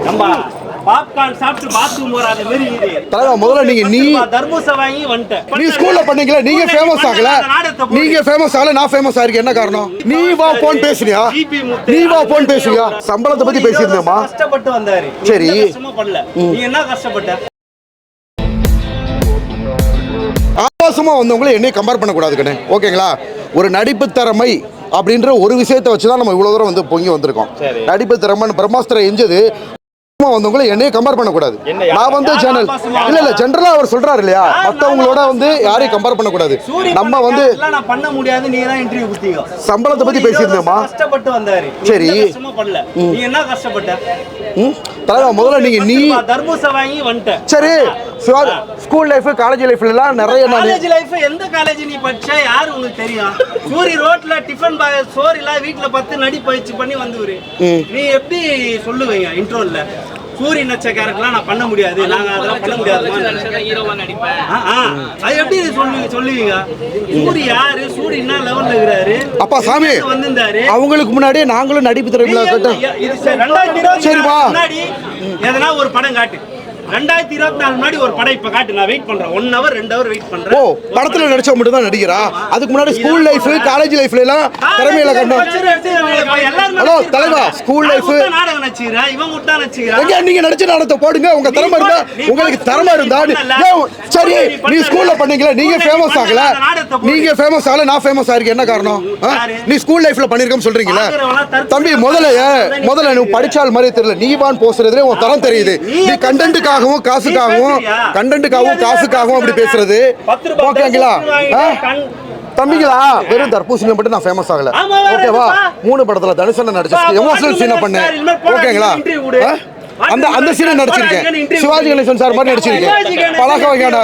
நம்ம பாப்கார்ன் சாப்பிட்டு பாத்ரூம் வராத மாதிரி இது. தலைவா முதல்ல நீ தர்பூசை வாங்கி வந்துட்டேன். நீ ஸ்கூல்ல பண்ணீங்களா? நீங்க ஃபேமஸ் ஆகல, நீங்க ஃபேமஸ் ஆகல, நான் ஃபேமஸ் ஆயிருக்கேன். என்ன காரணம்? நீ வா போன் பேசுறியா? நீ வா போன் பேசுறியா? சம்பளத்தை பத்தி பேசியிருந்தேமா? கஷ்டப்பட்டு வந்தாரு. சரி, சும்மா பண்ணல. நீ என்ன கஷ்டப்பட்ட? ஆபாசமா வந்தவங்களை என்னையும் கம்பேர் பண்ணக்கூடாது கண்ணே, ஓகேங்களா? ஒரு நடிப்பு திறமை அப்படின்ற ஒரு விஷயத்தை வச்சு தான் நம்ம இவ்வளோ தூரம் வந்து பொங்கி வந்திருக்கோம். நடிப்பு திறமைன்னு பிரம்மாஸ்திரம் எஞ்சது வந்தவங்களை என்னையே கம்பேர் பண்ணக்கூடாது. நான் வந்து சேனல் இல்ல ஜெனரலா அவர் சொல்றாரு இல்லையா, மத்தவங்களோட வந்து யாரையும் கம்பேர் பண்ணக்கூடாது. நம்ம வந்து பண்ண முடியாது. நீ தான் இன்டர்வியூ கொடுத்தீங்க. சம்பளத்தை பத்தி பேசியிருந்தேமா? கஷ்டப்பட்டு வந்தாரு. சரி, சும்மா பண்ணல. நீ என்ன கஷ்டப்பட்ட? தலைவா முதல்ல நீ தர்பூசை வாங்கி வந்துட்ட. சரி, ஸ்கூல் லைஃப் காலேஜ் லைஃப்ல எல்லாம் நிறைய காலேஜ் லைஃப் எந்த காலேஜ் நீ படிச்ச யாரு உனக்கு தெரியும்? சூரி ரோட்ல டிஃபன் சோறு இல்ல வீட்டுல 10 நடி பயிற்சி பண்ணி வந்துரு. நீ எப்படி சொல்லுவீங்க இன்ட்ரோல? சூரி நச்ச கேரக்டர்லாம் நான் பண்ண முடியாது, நாங்க அதெல்லாம் பண்ண முடியாது. அது எப்படி சொல்லுவீங்க? சூரி யாரு? சூரி என்ன லெவல்ல இருக்கிறாரு? அப்பா சாமி வந்திருந்தாரு. அவங்களுக்கு முன்னாடியே நாங்களும் நடிப்பு திறமையில கட்ட. சரிப்பா, முன்னாடி எதனா ஒரு படம் காட்டு. 2024 முன்னாடி ஒரு படம் இப்ப காட்டு. நான் வெயிட் பண்றேன். 1 hour 2 hour வெயிட் பண்றேன். ஓ, படத்துல நடிச்சா மட்டும் தான் நடிக்கிறா? அதுக்கு முன்னாடி ஸ்கூல் லைஃப் காலேஜ் லைஃப்ல எல்லாம் திறமையில கட்டணும். ஹலோ தலைவா, ஸ்கூல் லைஃப் நாடகம் நடிச்சிரா, இவன் முட்டா நடிச்சிரா. எங்க நீங்க நடிச்ச நாடகத்தை போடுங்க. உங்க திறமை இருந்தா, உங்களுக்கு திறமை இருந்தா சரி. நீ ஸ்கூல்ல பண்ணீங்களா? நீங்க ஃபேமஸ் ஆகல, நீங்க ஃபேமஸ் ஆகல, நான் ஃபேமஸ் ஆயிருக்கேன். என்ன காரணம்? நீ ஸ்கூல் லைஃப்ல பண்ணிருக்கேன்னு சொல்றீங்களா? தம்பி முதல்ல நீ படிச்சால் மாதிரி தெரியல. நீ வான் போசுறதுல உன் தரம் தெரியுது. நீ கண்டென்ட்டுக்காகவும் காசுக்காகவும் அப்படி பேசுறது ஓகேங்களா? தம்பிங்களா, வெறும் தர்பூசணியை மட்டும் நான் ஃபேமஸ் ஆகல, ஓகேவா? 3 படத்துல தனுஷன் நடிச்ச எமோஷனல் சீனை பண்ணேன், ஓகேங்களா? அந்த சீனை நடிச்சிருக்கேன். சிவாஜி கணேசன் சார் மாதிரி நடிச்சிருக்கேன். பழக வகையான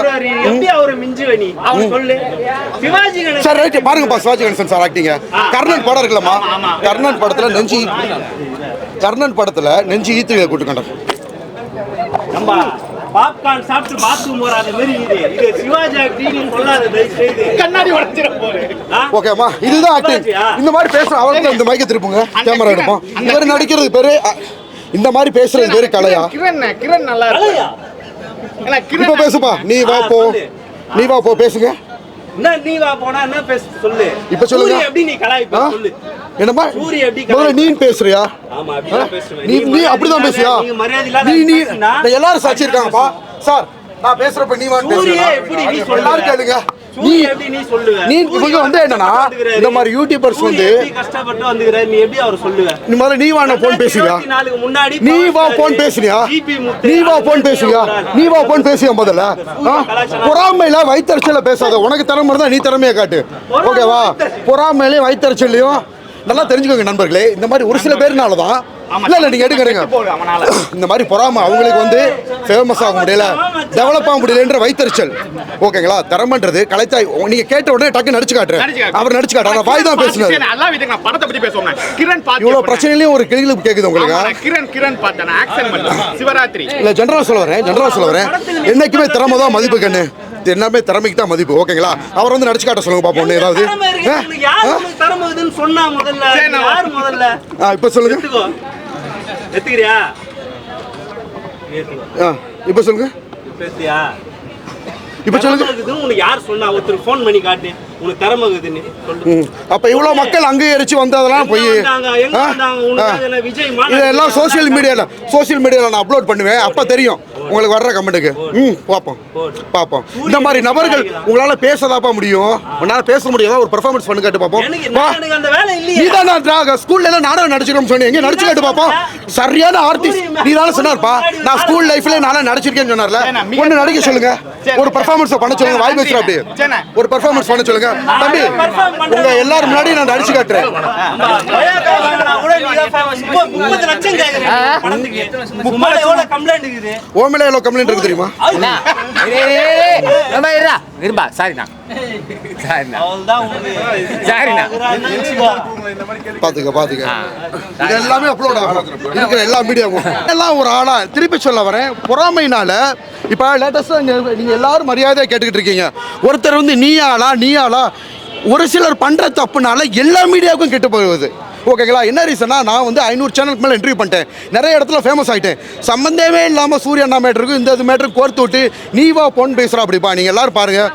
சார் ரைட் பாருங்கப்பா. சிவாஜி கணேசன் சார் ஆக்டிங்க. கர்ணன் படம் இருக்குல்லம்மா, கர்ணன் படத்துல நெஞ்சு ஈத்து கூட்டுக்கண்டேன். நம்ம பாப்கார்ன் சாப்பிட்டு பாத்ரூம் வராத மாதிரி இது சிவாஜி ஆக்டிங் சொல்லாத கண்ணாடி உடைச்சிர போறே. ஓகேமா, இதுதான் ஆக்டிங். இந்த மாதிரி பேசுற அவருக்கு இந்த மைக்க திருப்புங்க, கேமரா எடுப்போம். இவர் நடிக்கிறது பேரு, இந்த மாதிரி பேசுறது பேரு கலையா? கிரண் நல்லா இருக்கு. இப்ப பேசுப்பா. நீ வா போ பேசுங்க. என்ன நீ வா போனா என்ன பேச சொல்லு. இப்ப சொல்லுங்க. எப்படி நீ கலாய்ப்ப சொல்லு. என்னமா சூரிய எப்படி முதல்ல நீ பேசுறியா? ஆமா, அப்படிதான் பேசுவேன். நீ அப்படிதான் பேசுறியா? நீங்க மரியாதை இல்லாத எல்லாரும் சாட்சி இருக்காங்கப்பா சார். நான் பேசுறப்ப நீ வான் பேசுறியா? எப்படி நீ சொல்ற? எல்லாரும் கேளுங்க. நீ எப்படி நீ சொல்லுவ? நீ இவங்க வந்து என்னன்னா இந்த மாதிரி யூடியூபர்ஸ் வந்து கஷ்டப்பட்டு வந்துங்கற. நீ எப்படி அவர் சொல்லுவ? நீ முதல்ல நீ வான போன் பேசுறியா? 24 முன்னாடி நீ வா போன் பேசுறியா? நீ வா போன் பேசுறியா முதல்ல? பொறாமையில வைத்தறிச்சல பேசாத. உனக்கு திறமை இருந்தா நீ திறமையை காட்டு, ஓகேவா? பொறாமையிலையும் வைத்தறிச்சலையும் நல்லா தெரிஞ்சுக்கோங்க நண்பர்களே. இந்த மாதிரி ஒரு சில பேர்னால தான் இல்ல நீங்க எடுக்கிறீங்க. இந்த மாதிரி பொறாம அவங்களுக்கு வந்து ஃபேமஸ் ஆக முடியல, டெவலப் ஆக முடியலன்ற வைத்தறிச்சல், ஓகேங்களா? திறமன்றது கலைத்தாய். நீங்க கேட்ட உடனே டக்கு நடிச்சு காட்டுறேன். அவர் நடிச்சு காட்டுற வாய் தான் பேசுனாரு. படத்தை பத்தி பேசுவாங்க. கிரண் பாத்து இவ்வளவு பிரச்சனையிலயும் ஒரு கிளிகளுக்கு கேக்குது உங்களுக்கு. கிரண் பார்த்தா ஆக்சன் பண்ண சிவராத்திரி இல்ல ஜெனரலா சொல்ல வரேன். என்னைக்குமே திறமை தான் மதிப்பு கண்ணு. எல்லாமே திறமைக்கு தான் மதிப்பு, ஓகேங்களா? அவர் வந்து நடிச்சு காட்ட சொல்லுங்க பாப்போம். ஏதாவது இப்ப சொல்லுங்க. எத்துக்கிறியா? இப்ப சொல்லுங்க. இப்ப சொல்லுங்க. உனக்கு யார் சொன்னா? ஒருத்தர் ஃபோன் பண்ணி காட்டு உனக்கு திறமை இருக்குதுன்னு சொல்லு. அப்ப இவ்வளவு மக்கள் அங்கீகரிச்சு வந்ததெல்லாம் போய் இதெல்லாம் சோசியல் மீடியால நான் அப்லோட் பண்ணுவேன். அப்ப தெரியும் உங்களுக்கு வர்ற கமெண்ட்டுக்கு. பாப்போம். இந்த மாதிரி நபர்கள் உங்களால பேசதாப்பா முடியும். உன்னால பேச முடியாதா? ஒரு பெர்ஃபார்மன்ஸ் பண்ணி காட்டு பாப்போம். நீதான் நான் ஸ்கூல்ல எல்லாம் நாடகம் நடிச்சிருக்கோம்னு சொன்னீங்க. எங்க நடிச்சு காட்டு பாப்போம். சரியான ஆர்டிஸ்ட் நீ தானே சொன்னார்ப்பா. நான் ஸ்கூல் லைஃப்ல நானே நடிச்சிருக்கேன்னு சொன்னார்ல. ஒண்ணு நடிக்க சொல்லுங்க, ஒரு பெர்ஃபார்மன்ஸ் பண்ண சொல்லுங்க. வாய் பேசுற அப்படியே ஒரு பெர்ஃபார்மன்ஸ் பண்ண சொல்லுங்க. தம்பி உங்க எல்லாரும் முன்னாடி நான் நடிச்சு காட்டுறேன். ஓமேல எவ்வளவு கம்ப்ளைண்ட் இருக்கு தெரியுமா? பாத்துக்க இது எல்லாமே அப்லோட் ஆகும் இருக்கிற எல்லா மீடியாவும். எல்லாம் ஒரு ஆளா திருப்பி சொல்ல வரேன். பொறாமைனால இப்ப லேட்டஸ்டா நீங்க எல்லாரும் மரியாதையா கேட்டுக்கிட்டு இருக்கீங்க. ஒருத்தர் வந்து நீ ஆளா ஒரு சிலர் பண்ற தப்புனால எல்லா மீடியாவுக்கும் கெட்டு போகுது. ஓகேங்களா? என்ன ரீசன்னா நான் வந்து 500 சேனலுக்கு மேலே இன்டர்வியூ பண்ணிட்டேன், நிறைய இடத்துல ஃபேமஸ் ஆகிட்டேன். சம்மந்தமே இல்லாமல் சூர்யா அண்ணா மேட்ருக்கு இந்த இது மேட்ருக்கு கோர்த்து விட்டு நீ வா பொண்ணு பேசுகிறா அப்படிப்பா. நீங்கள் எல்லாரும் பாருங்கள்.